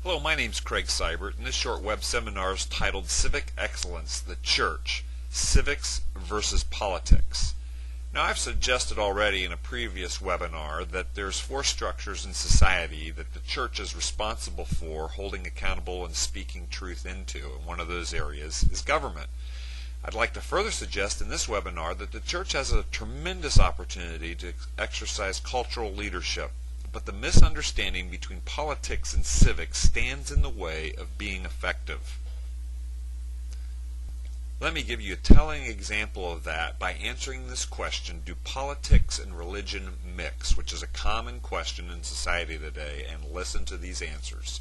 Hello, my name's Craig Seibert, and this short web seminar is titled Civic Excellence, the Church, Civics versus Politics. Now, I've suggested already in a previous webinar that there's four structures in society that the church is responsible for holding accountable and speaking truth into, and one of those areas is government. I'd like to further suggest in this webinar that the church has a tremendous opportunity to exercise cultural leadership, but the misunderstanding between politics and civics stands in the way of being effective. Let me give you a telling example of that by answering this question: do politics and religion mix? Which is a common question in society today, and listen to these answers.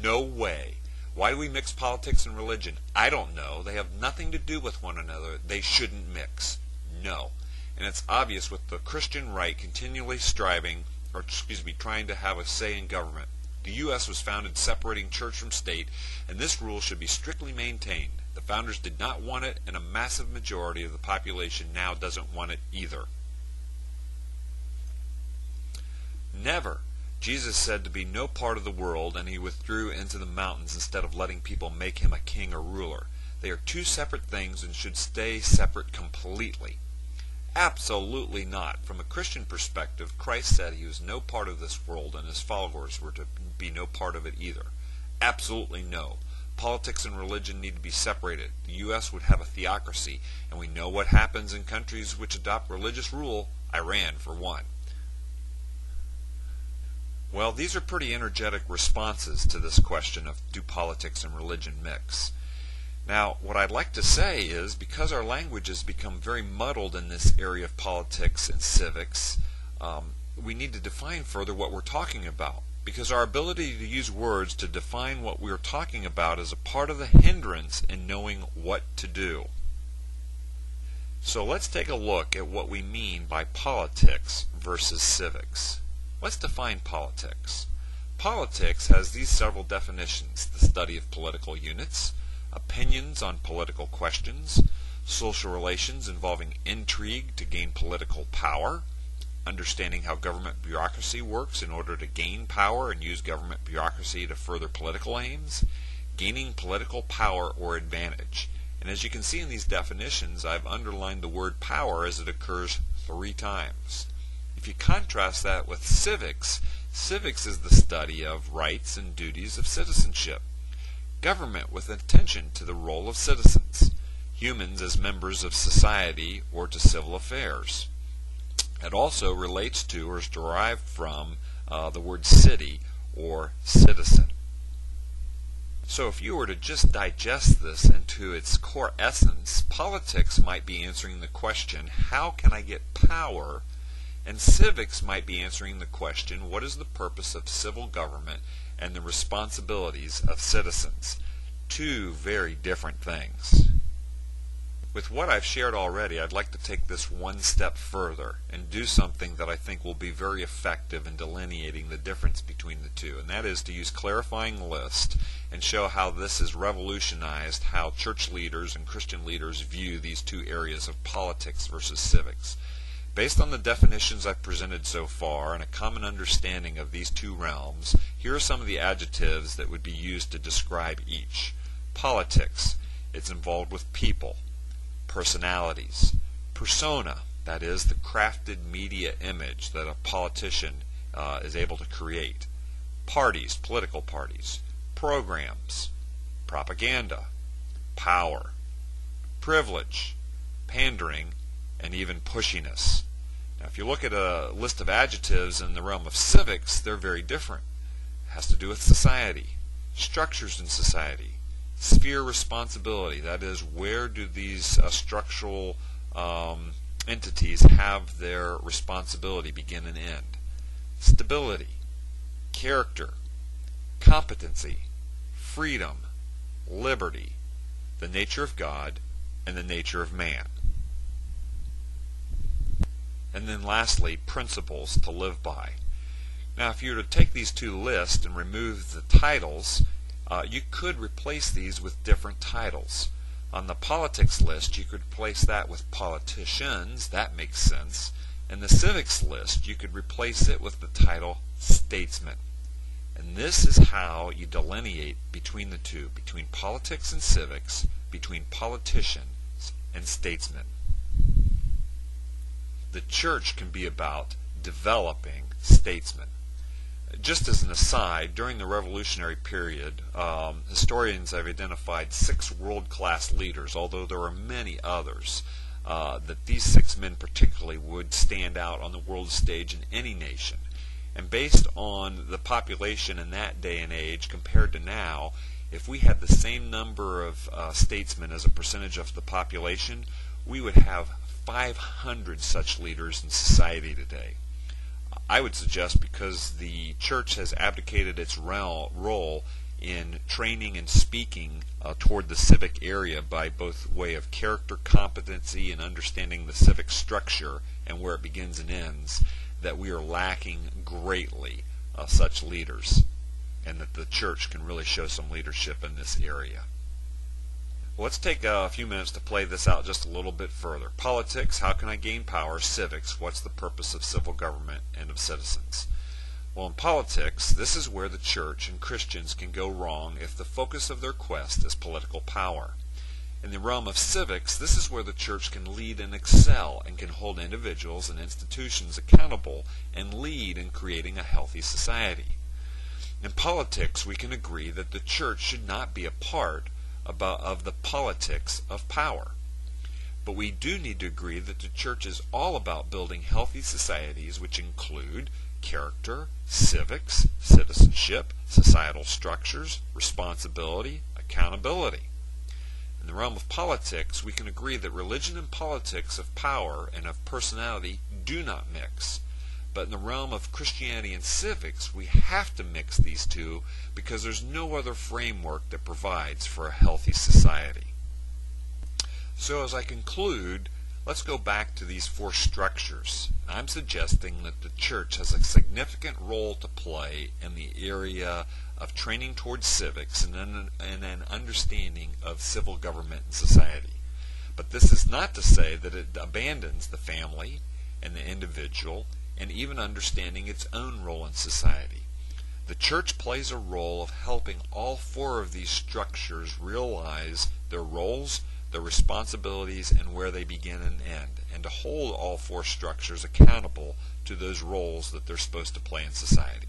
No way. Why do we mix politics and religion? I don't know. They have nothing to do with one another. They shouldn't mix. No. And it's obvious with the Christian right continually trying to have a say in government. The U.S. was founded separating church from state, and this rule should be strictly maintained. The founders did not want it, and a massive majority of the population now doesn't want it either. Never. Jesus said to be no part of the world, and he withdrew into the mountains instead of letting people make him a king or ruler. They are two separate things and should stay separate completely. Absolutely not. From a Christian perspective, Christ said he was no part of this world, and his followers were to be no part of it either. Absolutely no. Politics and religion need to be separated. The U.S. would have a theocracy, and we know what happens in countries which adopt religious rule, Iran for one. Well, these are pretty energetic responses to this question of do politics and religion mix. Now, what I'd like to say is, because our language has become very muddled in this area of politics and civics, we need to define further what we're talking about. Because our ability to use words to define what we're talking about is a part of the hindrance in knowing what to do. So let's take a look at what we mean by politics versus civics. Let's define politics. Politics has these several definitions: the study of political units, opinions on political questions, social relations involving intrigue to gain political power, understanding how government bureaucracy works in order to gain power and use government bureaucracy to further political aims, gaining political power or advantage. And as you can see in these definitions, I've underlined the word power as it occurs 3 times. If you contrast that with civics, civics is the study of rights and duties of citizenship. Government with attention to the role of citizens, humans as members of society or to civil affairs. It also relates to or is derived from the word city or citizen. So if you were to just digest this into its core essence, politics might be answering the question, how can I get power? And civics might be answering the question, what is the purpose of civil government and the responsibilities of citizens? Two very different things. With what I've shared already, I'd like to take this one step further and do something that I think will be very effective in delineating the difference between the two, and that is to use clarifying list and show how this has revolutionized how church leaders and Christian leaders view these two areas of politics versus civics. Based on the definitions I've presented so far and a common understanding of these two realms, here are some of the adjectives that would be used to describe each. Politics, it's involved with people. Personalities. Persona, that is the crafted media image that a politician is able to create. Parties, political parties. Programs. Propaganda. Power. Privilege. Pandering. And even pushiness. Now, if you look at a list of adjectives in the realm of civics, they're very different. It has to do with society, structures in society, sphere responsibility, that is, where do these structural entities have their responsibility begin and end, stability, character, competency, freedom, liberty, the nature of God, and the nature of man. And then lastly, principles to live by. Now, if you were to take these two lists and remove the titles, you could replace these with different titles. On the politics list, you could replace that with politicians. That makes sense. And the civics list, you could replace it with the title statesman. And this is how you delineate between the two, between politics and civics, between politicians and statesmen. The church can be about developing statesmen. Just as an aside, during the Revolutionary period, historians have identified 6 world-class leaders, although there are many others, that these 6 men particularly would stand out on the world stage in any nation. And based on the population in that day and age compared to now, if we had the same number of statesmen as a percentage of the population, we would have 500 such leaders in society today. I would suggest because the church has abdicated its role in training and speaking toward the civic area by both way of character competency and understanding the civic structure and where it begins and ends, that we are lacking greatly such leaders, and that the church can really show some leadership in this area. Well, let's take a few minutes to play this out just a little bit further. Politics, how can I gain power? Civics, what's the purpose of civil government and of citizens? Well, in politics, this is where the church and Christians can go wrong if the focus of their quest is political power. In the realm of civics, this is where the church can lead and excel and can hold individuals and institutions accountable and lead in creating a healthy society. In politics, we can agree that the church should not be a part of the politics of power. But we do need to agree that the church is all about building healthy societies which include character, civics, citizenship, societal structures, responsibility, accountability. In the realm of politics, we can agree that religion and politics of power and of personality do not mix. But in the realm of Christianity and civics, we have to mix these two because there's no other framework that provides for a healthy society. So as I conclude, let's go back to these 4 structures. I'm suggesting that the church has a significant role to play in the area of training towards civics and an understanding of civil government and society. But this is not to say that it abandons the family and the individual and even understanding its own role in society. The church plays a role of helping all 4 of these structures realize their roles, their responsibilities, and where they begin and end, and to hold all 4 structures accountable to those roles that they're supposed to play in society.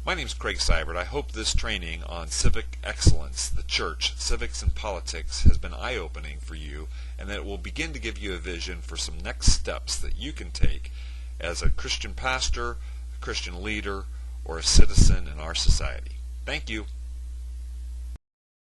My name is Craig Seibert. I hope this training on civic excellence, the church, civics, and politics has been eye-opening for you, and that it will begin to give you a vision for some next steps that you can take as a Christian pastor, a Christian leader, or a citizen in our society. Thank you.